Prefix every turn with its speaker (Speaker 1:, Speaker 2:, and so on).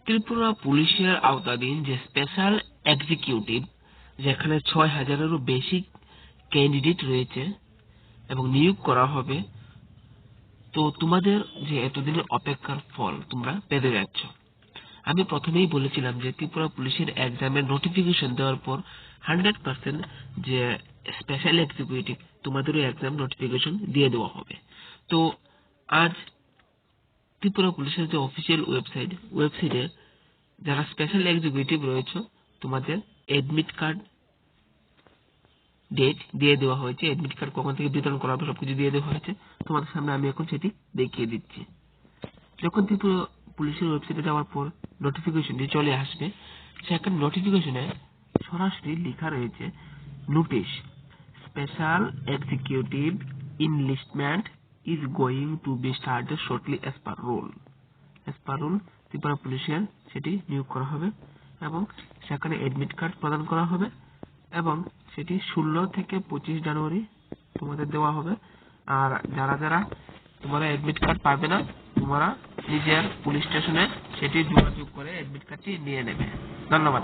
Speaker 1: ত্রিপুরা পুলিশের আওতাধীন যে স্পেশাল এক্সিকিউটিভ, যেখানে ৬,০০০-এরও বেশি ক্যান্ডিডেট রয়েছে এবং নিয়োগ করা হবে, তো তোমাদের যে এতদিনের অপেক্ষার ফল তোমরা পেতে যাচ্ছ। আমি প্রথমেই বলেছিলাম যে ত্রিপুরা পুলিশের এক্সামের নোটিফিকেশন দেওয়ার পর 100% যে স্পেশাল এক্সিকিউটিভ তোমাদেরও এক্সাম নোটিফিকেশন দিয়ে দেওয়া হবে। তো আজ ত্রিপুরা পুলিশের যে অফিসিয়াল ওয়েবসাইটে যারা স্পেশাল এক্সিকিউটিভ রয়েছে তোমাদের এডমিট কার্ড ডেট দিয়ে দেওয়া হয়েছে। এডমিট কার্ড কখন থেকে বিতরণ করা হবে সবকিছু দিয়ে দেওয়া হয়েছে। তোমাদের সামনে আমি এখন সেটি দেখিয়ে দিচ্ছি। যখন ত্রিপুরা পুলিশের ওয়েবসাইটে যাওয়ার পর নোটিফিকেশনটি চলে আসবে, সেখানে নোটিফিকেশনে সরাসরি লেখা রয়েছে notice special executive enlistment is going to be started shortly as per rule. Tripura পুলিশের সেটি নিয়োগ করা হবে এবং সেখানে এডমিট কার্ড প্রদান করা হবে এবং সেটি 16 থেকে 25 জানুয়ারি তোমাদের দেওয়া হবে। আর যারা যারা তোমরা এডমিট কার্ড পাবে না, তোমরা নিজের পুলিশ স্টেশনে সেটি যোগাযোগ করে এডমিট কার্ডটি নিয়ে নেবে। ধন্যবাদ।